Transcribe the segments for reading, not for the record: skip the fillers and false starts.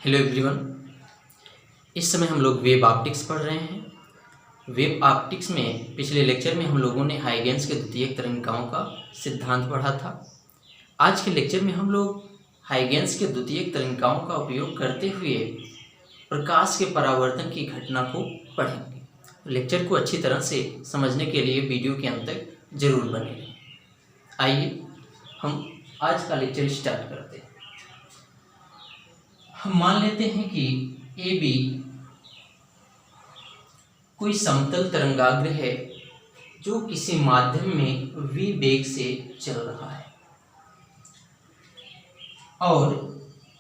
Hello everyone. इस समय हम लोग वेव ऑप्टिक्स पढ़ रहे हैं। वेव ऑप्टिक्स में पिछले लेक्चर में हम लोगों ने हाइगेंस के द्वितीयक तरंगिकाओं का सिद्धांत पढ़ा था। आज के लेक्चर में हम लोग हाइगेंस के द्वितीयक तरंगिकाओं का उपयोग करते हुए प्रकाश के परावर्तन की घटना को पढ़ेंगे। लेक्चर को अच्छी तरह से समझने के लिए वीडियो के अंत तक जरूर बने रहें। आइए हम आज का लेक्चर स्टार्ट करते हैं। हम मान लेते हैं कि ए बी कोई समतल तरंगाग्र है जो किसी माध्यम में v वेग से चल रहा है और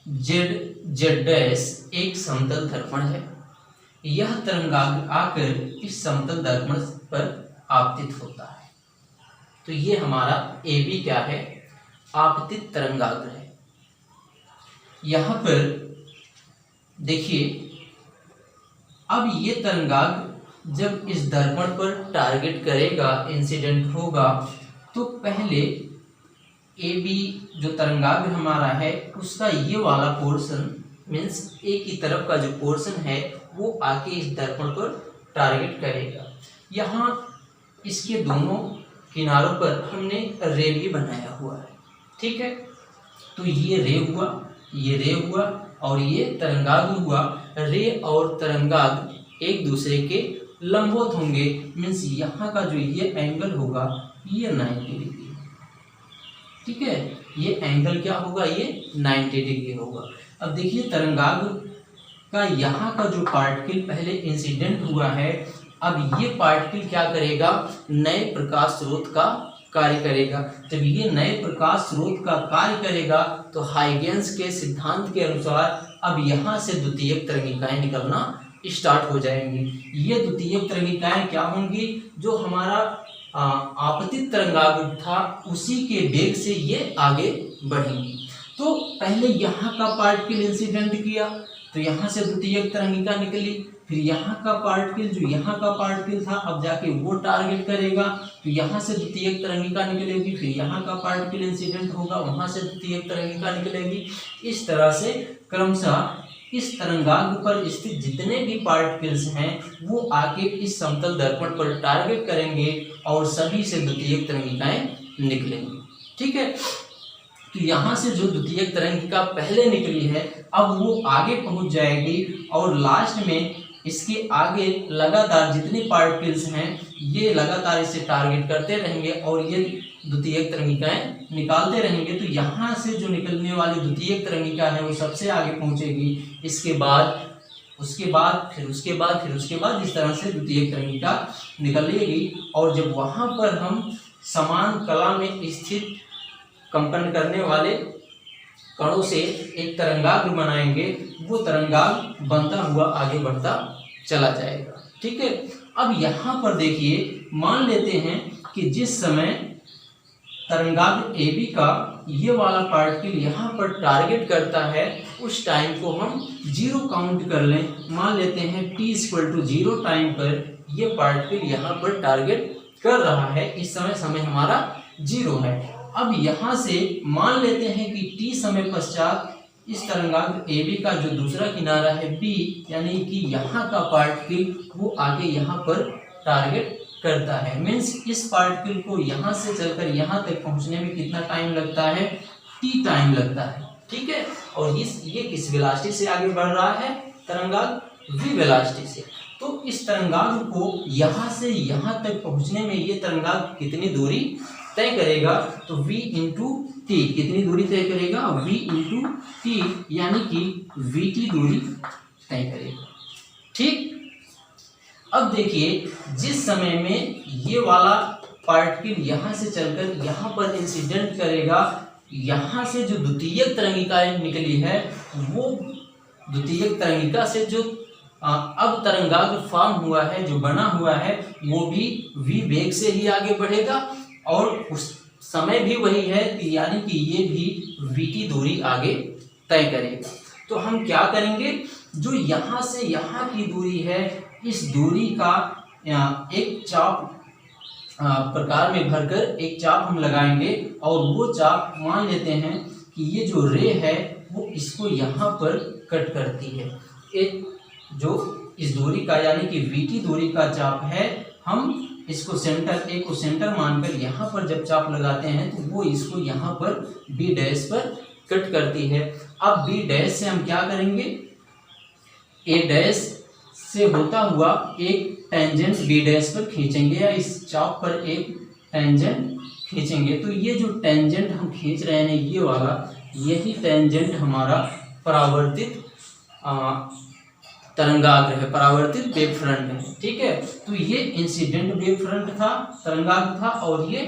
z डैश एक समतल दर्पण है। यह तरंगाग्र आकर इस समतल दर्पण पर आपतित होता है। तो ये हमारा ए बी क्या है? आपतित तरंगाग्र है। यहाँ पर देखिए, अब ये तरंगाग्र जब इस दर्पण पर टारगेट करेगा, इंसिडेंट होगा, तो पहले ए बी जो तरंगाग्र हमारा है उसका ये वाला पोर्शन मीन्स ए की तरफ का जो पोर्शन है वो आके इस दर्पण पर टारगेट करेगा। यहाँ इसके दोनों किनारों पर हमने रे भी बनाया हुआ है, ठीक है। तो ये रे हुआ, ये रे हुआ और ये तरंगाग्र हुआ। रे और तरंगाग्र एक दूसरे के लंबवत होंगे, मीन्स यहाँ का जो ये एंगल होगा ये 90 डिग्री, ठीक है। ये एंगल क्या होगा? ये 90 डिग्री होगा। अब देखिए, तरंगाग्र का यहाँ का जो पार्टिकल पहले इंसिडेंट हुआ है, अब ये पार्टिकल क्या करेगा? नए प्रकाश स्रोत का कार्य करेगा। जब ये नए प्रकाश स्रोत का कार्य करेगा तो हाइगेंस के सिद्धांत के अनुसार अब यहाँ से द्वितीयक तरंगिकाएं निकलना स्टार्ट हो जाएंगी। ये द्वितीयक तरंगिकाएं क्या होंगी? जो हमारा आपतित तरंगाग्र था उसी के वेग से ये आगे बढ़ेंगी। तो पहले यहाँ का पार्टिकल इंसिडेंट किया तो यहाँ से द्वितीयक तरंगिका निकली, फिर यहाँ का पार्टिकल जो यहाँ का पार्टिकल था अब जाके वो टारगेट करेगा, तो यहाँ से द्वितीयक तरंगिका निकलेगी, फिर यहाँ का पार्टिकल इंसिडेंट होगा, वहाँ से द्वितीयक तरंगिका निकलेगी। इस तरह से क्रमशः इस तरंगाग्र पर स्थित जितने भी पार्टिकल्स हैं वो आके इस समतल दर्पण पर टारगेट करेंगे और सभी से द्वितीयक तरंगिकाएं निकलेंगी, ठीक है। तो यहाँ से जो द्वितीयक तरंगिका पहले निकली है अब वो आगे पहुँच जाएगी और लास्ट में इसके आगे लगातार जितने पार्टिकल्स हैं ये लगातार इसे टारगेट करते रहेंगे और ये द्वितीयक तरंगिकाएं निकालते रहेंगे। तो यहाँ से जो निकलने वाली द्वितीयक तरंगिका है वो सबसे आगे पहुँचेगी। इसके बाद उसके बाद फिर उसके बाद फिर उसके बाद इस तरह से द्वितीयक तरंगिका निकलेगी। और जब वहाँ पर हम समान कला में स्थित कंपन करने वाले कणों से एक तरंगाग्र बनाएंगे, वो तरंगाग्र बनता हुआ आगे बढ़ता चला जाएगा, ठीक है। अब यहाँ पर देखिए, मान लेते हैं कि जिस समय तरंगाग्र ए बी का ये वाला पार्टिकल यहाँ पर टारगेट करता है उस टाइम को हम 0 काउंट कर लें। मान लेते हैं t=0 टाइम पर ये पार्टिकल यहाँ पर टारगेट कर रहा है। इस समय हमारा 0 है। अब यहाँ से मान लेते हैं कि t समय पश्चात इस तरंगाग्र ए बी का जो दूसरा किनारा है b, यानी कि यहाँ का पार्टिकल वो आगे यहाँ पर टारगेट करता है। मीन्स इस पार्टिकल को यहाँ से चलकर यहाँ तक पहुँचने में कितना टाइम लगता है? t टाइम लगता है, ठीक है। और ये किस वेलोसिटी से आगे बढ़ रहा है? तरंगाग्र v वेलोसिटी से। तो इस तरंगाग्र को यहाँ से यहाँ तक पहुँचने में ये तरंगाग्र कितनी दूरी तय करेगा? तो v इंटू टी कितनी दूरी तय करेगा? v इंटू टी, यानी कि vt दूरी तय करेगा, ठीक। अब देखिए, जिस समय में ये वाला पार्टिकल यहाँ से चलकर यहाँ पर इंसिडेंट करेगा, यहाँ से जो द्वितीयक तरंगिका निकली है वो द्वितीयक तरंगिका से जो अब तरंगाग्र फॉर्म हुआ है, जो बना हुआ है, वो भी v वेग से ही आगे बढ़ेगा और उस समय भी वही है, यानी कि ये भी vt दूरी आगे तय करेगा। तो हम क्या करेंगे? जो यहाँ से यहाँ की दूरी है, इस दूरी का एक चाप प्रकार में भरकर एक चाप हम लगाएंगे और वो चाप मान लेते हैं कि ये जो रे है वो इसको यहाँ पर कट करती है। एक जो इस दूरी का यानी कि VT दूरी का चाप है, हम इसको सेंटर A को सेंटर मानकर यहाँ पर जब चाप लगाते हैं तो वो इसको यहाँ पर B डैश पर कट करती है। अब B डैश से हम क्या करेंगे, A डैश से होता हुआ एक टेंजेंट B डैश पर खींचेंगे या इस चाप पर एक टेंजेंट खींचेंगे। तो ये जो टेंजेंट हम खींच रहे हैं ये वाला, यही टेंजेंट हमारा परावर्तित तरंगाग्र है, परावर्तित वेव फ्रंट है। ठीक है, तो ये इंसिडेंट वेव फ्रंट था, तरंगाग्र था, और ये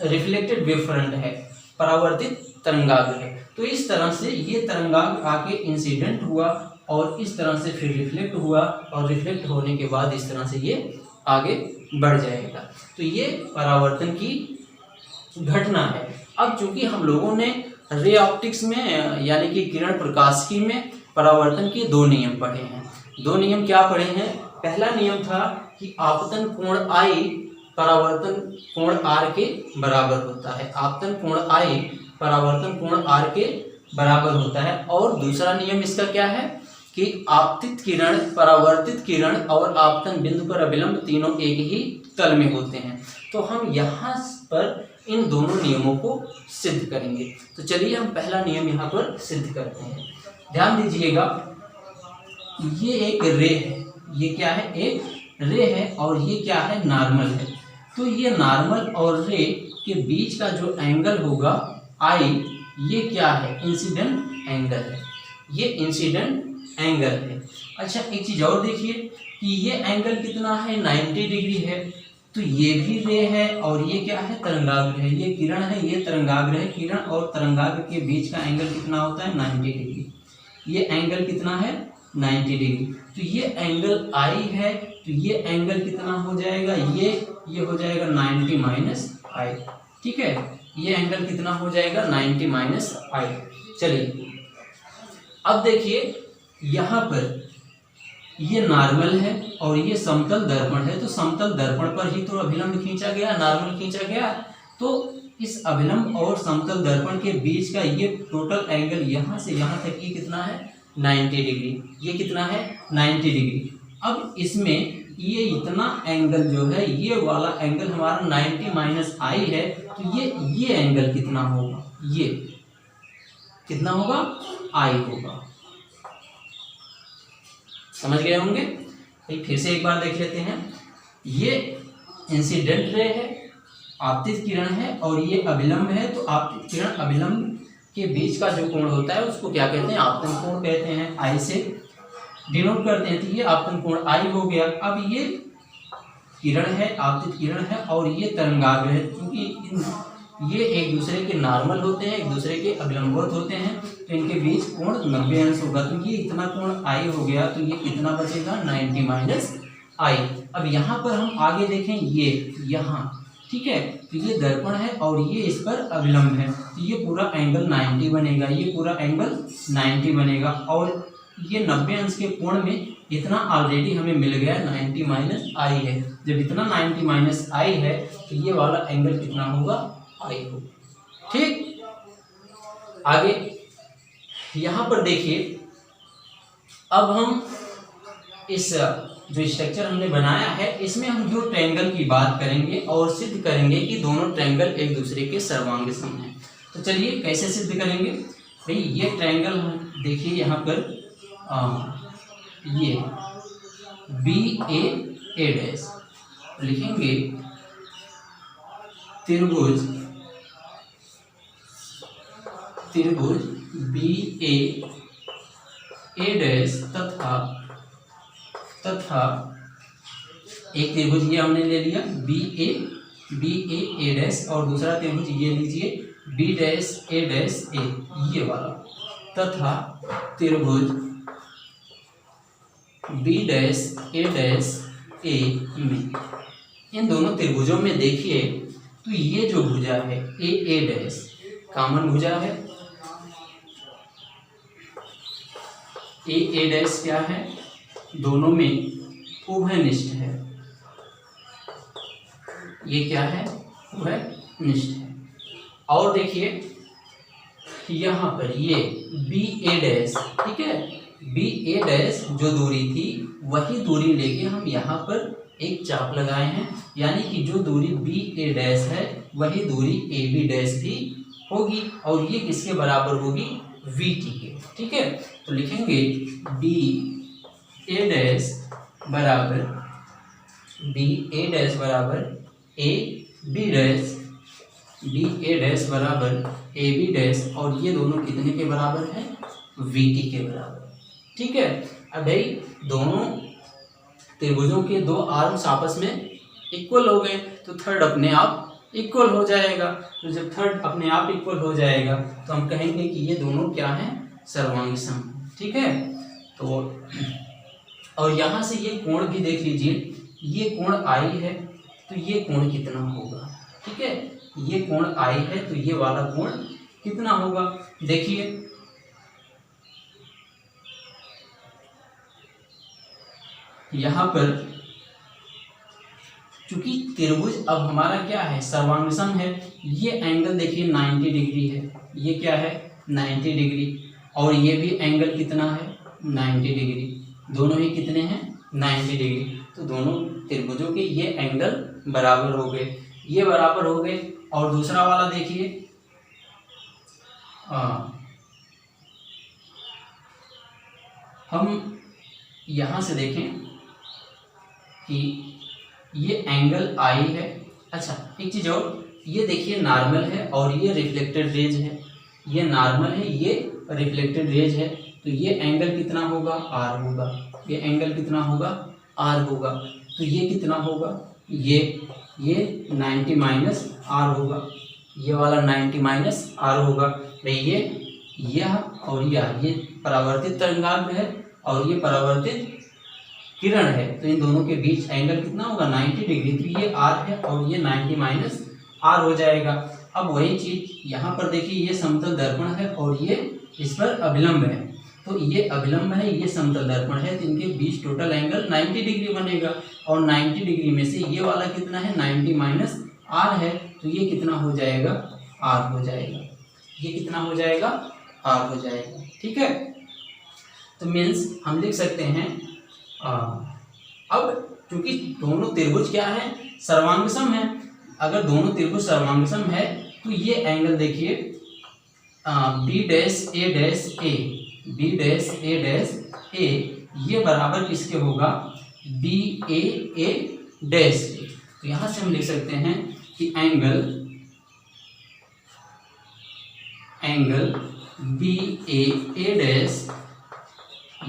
रिफ्लेक्टेड वेव फ्रंट है, परावर्तित तरंगाग्र है। तो इस तरह से ये तरंगाग्र आके इंसिडेंट हुआ और इस तरह से फिर रिफ्लेक्ट हुआ और रिफ्लेक्ट होने के बाद इस तरह से ये आगे बढ़ जाएगा। तो ये परावर्तन की घटना है। अब चूंकि हम लोगों ने रे ऑप्टिक्स में यानी कि किरण प्रकाशिकी में परावर्तन के 2 नियम पढ़े हैं। 2 नियम क्या पढ़े हैं? पहला नियम था कि आपतन कोण I परावर्तन कोण R के बराबर होता है। आपतन कोण I परावर्तन कोण R के बराबर होता है। और दूसरा नियम इसका क्या है कि आपतित किरण, परावर्तित किरण और आपतन बिंदु पर अभिलंब तीनों एक ही तल में होते हैं। तो हम यहाँ पर इन दोनों नियमों को सिद्ध करेंगे। तो चलिए हम पहला नियम यहाँ पर सिद्ध करते हैं। ध्यान दीजिएगा, ये एक रे है, ये क्या है? एक रे है, और ये क्या है? नॉर्मल है। तो ये नॉर्मल और रे के बीच का जो एंगल होगा I, ये क्या है? इंसिडेंट एंगल है, ये इंसिडेंट एंगल है। अच्छा, एक चीज और देखिए कि ये एंगल कितना है? 90 डिग्री है। तो ये भी रे है और ये क्या है? तरंगाग्र है। ये किरण है, ये तरंगाग्र है। किरण और तरंगाग्र के बीच का एंगल कितना होता है? 90 डिग्री। ये एंगल कितना है? 90 डिग्री। तो ये एंगल I है, तो ये एंगल कितना हो जाएगा? ये हो जाएगा 90 माइनस I। ठीक है, ये एंगल कितना हो जाएगा? 90 माइनस I। चलिए अब देखिए, यहाँ पर ये नॉर्मल है और ये समतल दर्पण है। तो समतल दर्पण पर ही तो अभिलंब खींचा गया, नॉर्मल खींचा गया। तो इस अभिलंब और समतल दर्पण के बीच का ये टोटल एंगल यहाँ से यहाँ तक ये कितना है? 90 डिग्री। ये कितना है? 90 डिग्री। अब इसमें ये इतना एंगल जो है, ये वाला एंगल हमारा 90 माइनस I है। तो ये एंगल कितना होगा? ये कितना होगा? I होगा। समझ गए होंगे? फिर से एक बार देख लेते हैं। ये इंसिडेंट रे है, आपतित किरण है, और ये अभिलंब है। तो आपतित किरण अभिलंब के बीच का जो कोण होता है उसको क्या कहते हैं? आपतन कोण कहते हैं। I से डिनोट करते हैं। तो ये आपतन कोण I हो गया। अब ये किरण है, आपतित किरण है, और ये तरंगाग्र है। क्योंकि ये एक दूसरे के नॉर्मल होते हैं, एक दूसरे के अभिलंबवत होते हैं, तो इनके बीच कोण 90 अंश होगा। तो ये इतना कोण I हो गया। तो ये कितना बचेगा? 90 माइनस I। अब यहाँ पर हम आगे देखें, ये यहाँ, ठीक है, तो ये दर्पण है और ये इस पर अभिलंब है। तो ये पूरा एंगल 90 बनेगा, ये पूरा एंगल 90 बनेगा। और ये 90 अंश के कोण में इतना ऑलरेडी हमें मिल गया, 90 माइनस I है। जब इतना 90 माइनस I है तो ये वाला एंगल कितना होगा? I होगा। ठीक, आगे यहाँ पर देखिए, अब हम इस जो स्ट्रक्चर हमने बनाया है इसमें हम दो ट्रायंगल की बात करेंगे और सिद्ध करेंगे कि दोनों ट्रायंगल एक दूसरे के सर्वांग सम हैं। तो चलिए कैसे सिद्ध करेंगे भाई। ये ट्रायंगल देखिए यहाँ पर ये BAA डैश लिखेंगे, त्रिभुज BAA डैश तथा एक त्रिभुज ये हमने ले लिया BAA डैश, और दूसरा त्रिभुज ये लीजिए B dash A dash A, ये वाला, तथा त्रिभुज B dash A dash A में। इन दोनों त्रिभुजों में देखिए तो ये जो भुजा है AA डैश कॉमन भुजा है। AA डैश क्या है? दोनों में उभयनिष्ठ है। ये क्या है? उभयनिष्ठ है। और देखिए यहाँ पर ये बी ए डैश, ठीक है, बी ए डैश जो दूरी थी वही दूरी लेके हम यहाँ पर एक चाप लगाए हैं, यानी कि जो दूरी बी ए डैश है वही दूरी ए बी डैश भी होगी, और ये किसके बराबर होगी, वी टी के, ठीक है। तो लिखेंगे बी ए डैश बराबर बी ए डैश बराबर A B dash, B A dash बराबर ए बी डैश, और ये दोनों कितने के बराबर है, वी टी के बराबर, ठीक है। अब भाई दोनों त्रिभुजों के दो आर्म्स आपस में इक्वल हो गए तो थर्ड अपने आप इक्वल हो जाएगा। तो जब थर्ड अपने आप इक्वल हो जाएगा तो हम कहेंगे कि ये दोनों क्या हैं, सर्वांग सम, ठीक है। तो और यहाँ से ये कोण भी देख लीजिए, ये कोण आई है तो ये कोण कितना होगा, ठीक है, ये कोण आई है तो ये वाला कोण कितना होगा, देखिए यहाँ पर चूंकि त्रिभुज अब हमारा क्या है, सर्वांगसम है, ये एंगल देखिए 90 डिग्री है, ये क्या है 90 डिग्री, और ये भी एंगल कितना है 90 डिग्री, दोनों ही कितने हैं 90 डिग्री। तो दोनों त्रिभुजों के ये एंगल बराबर हो गए, ये बराबर हो गए। और दूसरा वाला देखिए, हम यहाँ से देखें कि ये एंगल आई है। अच्छा एक चीज़ और, ये देखिए नॉर्मल है और ये रिफ्लेक्टेड रेज है, ये नॉर्मल है, ये रिफ्लेक्टेड रेज है, तो ये एंगल कितना होगा, आर होगा, ये एंगल कितना होगा, आर होगा। तो ये कितना होगा, ये 90 माइनस आर होगा, ये वाला 90 माइनस आर होगा। भाई यह और ये परावर्तित तरंगाग्र है और ये परावर्तित किरण है, तो इन दोनों के बीच एंगल कितना होगा 90 डिग्री, तो ये आर है और ये 90 माइनस आर हो जाएगा। अब वही चीज यहाँ पर देखिए, ये समतल दर्पण है और ये इस पर अभिलंब है, तो ये अभिलंब है, ये समतल दर्पण है, तो इनके बीच टोटल एंगल 90 डिग्री बनेगा, और 90 डिग्री में से ये वाला कितना है 90 माइनस आर है, तो ये कितना हो जाएगा, आर हो जाएगा, ये कितना हो जाएगा, आर हो जाएगा, ठीक है। तो मीन्स हम लिख सकते हैं अब क्योंकि दोनों त्रिभुज क्या है, सर्वांगसम है, अगर दोनों त्रिभुज सर्वांगसम है तो ये एंगल देखिए बी डैश ए डैश ए, बी डैश ए डैश ए, ये बराबर किसके होगा, बी ए डैश ए। तो यहाँ से हम लिख सकते हैं कि एंगल बी ए डैश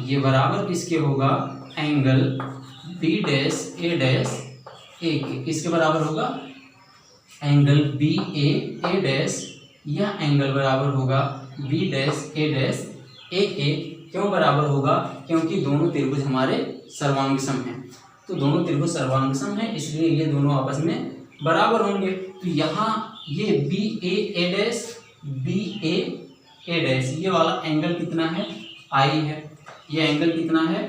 ये बराबर किसके होगा, एंगल बी डैश ए डैश ए के, किसके बराबर होगा, एंगल बी ए डैश, यह एंगल बराबर होगा बी डैश ए डैश ए के। क्यों बराबर होगा, क्योंकि दोनों त्रिभुज हमारे सर्वांगसम हैं, तो दोनों त्रिभुज सर्वांगसम हैं इसलिए ये दोनों आपस में बराबर होंगे। तो यहाँ ये B A dash, B A dash, ये वाला एंगल कितना है, आई है, ये एंगल कितना है,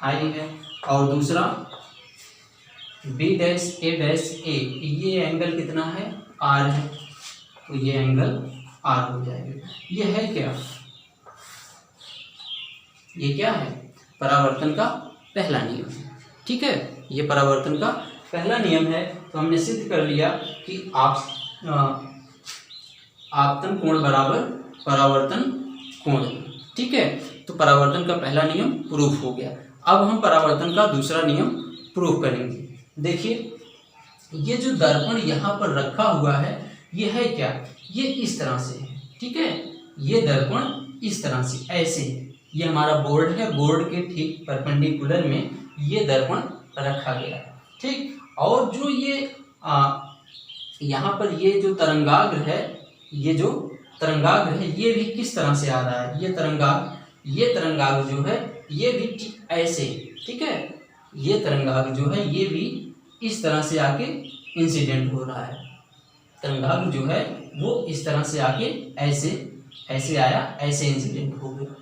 आई है, और दूसरा बी डैश ए डैश ए, ये एंगल कितना है, आर है, तो ये एंगल आर हो जाएगा। ये है क्या, ये क्या है, परावर्तन का पहला नियम है, ठीक है, ये परावर्तन का पहला नियम है। तो हमने सिद्ध कर लिया कि आपतन कोण बराबर परावर्तन कोण, ठीक है। तो परावर्तन का पहला नियम प्रूफ हो गया। अब हम परावर्तन का दूसरा नियम प्रूफ करेंगे। देखिए ये जो दर्पण यहाँ पर रखा हुआ है ये है क्या, ये इस तरह से है, ठीक है, ये दर्पण इस तरह से ऐसे है, ये हमारा बोर्ड है, बोर्ड के ठीक परपेंडिकुलर में ये दर्पण रखा गया है, ठीक। और जो ये यहाँ पर ये जो तरंगाग्र है, ये जो तरंगाग्र है ये भी किस तरह से आ रहा है, ये तरंगाग्र जो है ये भी ठीक ऐसे, ठीक है, ये तरंगाग्र जो है ये भी इस तरह से आके इंसिडेंट हो रहा है, तरंगाग्र जो है वो इस तरह से आके ऐसे आया, ऐसे इंसिडेंट हो गया,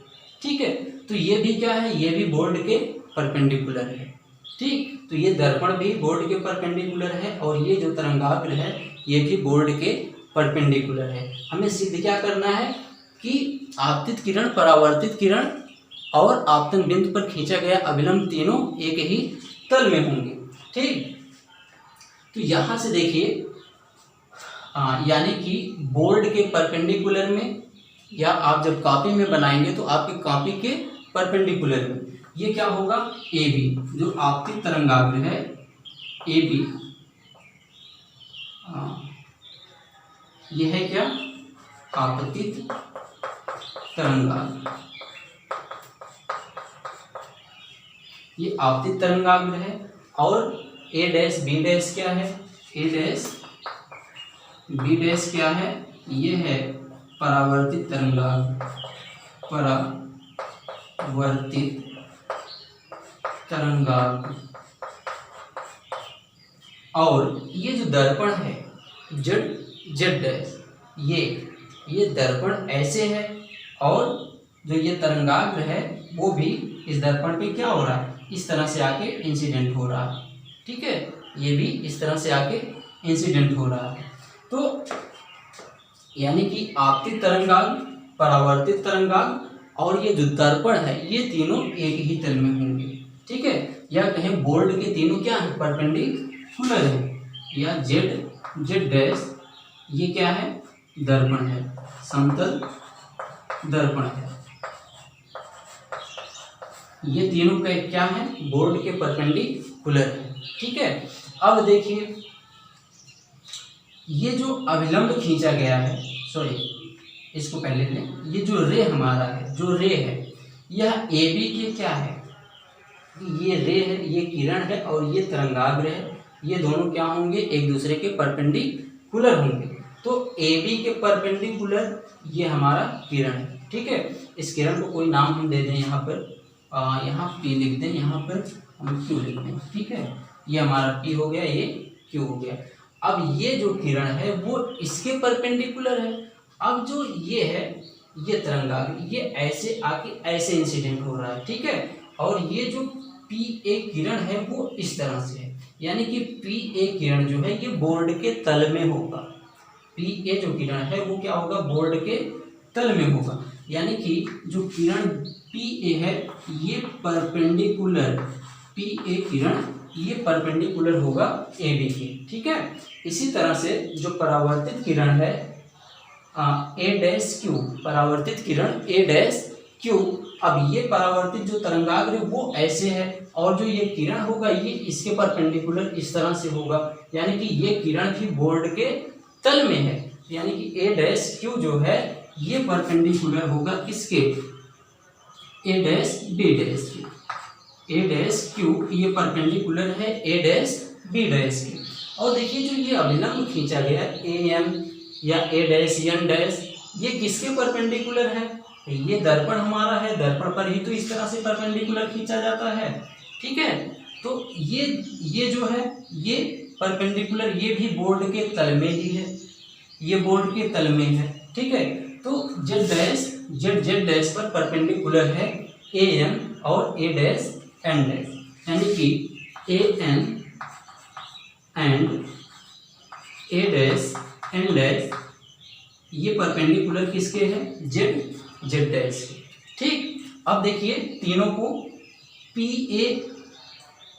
ठीक है। तो ये भी क्या है, ये भी बोर्ड के परपेंडिकुलर है, ठीक। तो ये दर्पण भी बोर्ड के परपेंडिकुलर है और ये जो तरंगाग्र है ये भी बोर्ड के परपेंडिकुलर है। हमें सिद्ध क्या करना है कि आपतित किरण, परावर्तित किरण और आपतन बिंदु पर खींचा गया अभिलंब तीनों एक ही तल में होंगे। ठीक, तो यहाँ से देखिए यानी कि बोर्ड के परपेंडिकुलर में, या आप जब कॉपी में बनाएंगे तो आपके कॉपी के परपेंडिकुलर में ये क्या होगा, ए बी, जो आपतित तरंगाग्र है ए बी, यह है क्या, आपतित तरंगाग्र, ये आपतित तरंगाग्र है। और ए डैश बी डैश क्या है, ए डैश बी डैश क्या है, ये है परावर्तित तरंगाग्र, परावर्तित तरंगाग्र। और ये जो दर्पण है जेड डैश, ये दर्पण ऐसे है, और जो ये तरंगाग्र है वो भी इस दर्पण पे क्या हो रहा है, इस तरह से आके इंसिडेंट हो रहा है। ठीक है, ये भी इस तरह से आके इंसिडेंट हो रहा है। तो यानी कि आपतित तरंगाग्र, परावर्तित तरंगाग्र और ये जो दर्पण है ये तीनों एक ही तल में होंगे। ठीक है, या कहें बोर्ड के तीनों क्या है, परपेंडिकुलर है, या जेड डैश ये क्या है, दर्पण है, समतल दर्पण है, ये तीनों का क्या है, बोर्ड के परपेंडिकुलर है। ठीक है, अब देखिए ये जो अभिलंब खींचा गया है, सॉरी इसको पहले लें, ये जो रे हमारा है, जो रे है यह ए बी के क्या है, ये रे है, ये किरण है और ये तरंगाग्र है, ये दोनों क्या होंगे, एक दूसरे के परपेंडिकुलर होंगे। तो ए बी के परपेंडिकुलर ये हमारा किरण है। ठीक है, इस किरण को कोई नाम हम दे दें, यहाँ पर यहाँ पी लिख दें, यहाँ पर हम क्यू लिख दें। ठीक है, ये हमारा पी हो गया, ये क्यू हो गया। अब ये जो किरण है वो इसके परपेंडिकुलर है। अब जो ये है, ये तरंगाग्र, ये ऐसे आके ऐसे इंसिडेंट हो रहा है। ठीक है, और ये जो पी ए किरण है वो इस तरह से है, यानी कि पी ए किरण जो है ये बोर्ड के तल में होगा। पी ए जो किरण है वो क्या होगा, बोर्ड के तल में होगा, यानी कि जो किरण पी ए है ये परपेंडिकुलर, पी ए किरण ये परपेंडिकुलर होगा ए बी के। ठीक है, इसी तरह से जो परावर्तित किरण है ए डैश क्यू, परावर्तित किरण ए डैश क्यू, अब ये परावर्तित जो तरंगाग्र है वो ऐसे है, और जो ये किरण होगा ये इसके परपेंडिकुलर इस तरह से होगा, यानी कि ये किरण भी बोर्ड के तल में है, यानी कि ए डैश क्यू जो है ये परपेंडिकुलर होगा किसके, ए डैश बी डैश के, ए डैश क्यू ये परपेंडिकुलर है ए डैश बी डैश के। और देखिए जो ये अभिलंब खींचा गया ए एम या ए डैश एन डैश, ये किसके परपेंडिकुलर है, ये दर्पण हमारा है, दर्पण पर ही तो इस तरह से परपेंडिकुलर खींचा जाता है। ठीक है, तो ये जो है ये परपेंडिकुलर, ये भी बोर्ड के तल में ही है, ये बोर्ड के तल में है। ठीक है, तो जेड डैश पर परपेंडिकुलर है ए एन और ए डैश एन डैश, यानी कि A N and A dash N dash ये परपेंडिकुलर किसके हैं, जेड डैश के। ठीक, अब देखिए तीनों को पी ए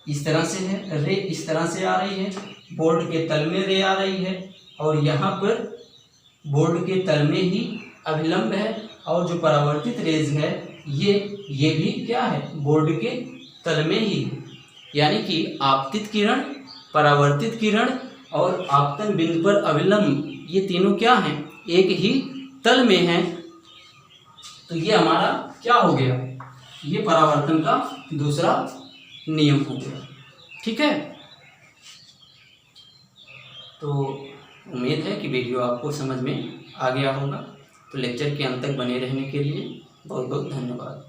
इस तरह से है, रे इस तरह से आ रही है, बोर्ड के तल में रे आ रही है, और यहाँ पर बोर्ड के तल में ही अभिलंब है, और जो परावर्तित रेज है ये भी क्या है, बोर्ड के तल में ही है, यानी कि आपतित किरण, परावर्तित किरण और आपतन बिंदु पर अभिलंब ये तीनों क्या हैं, एक ही तल में हैं। तो ये हमारा क्या हो गया, ये परावर्तन का दूसरा नियम हो गया। ठीक है, तो उम्मीद है कि वीडियो आपको समझ में आ गया होगा। तो लेक्चर के अंत तक बने रहने के लिए बहुत बहुत धन्यवाद।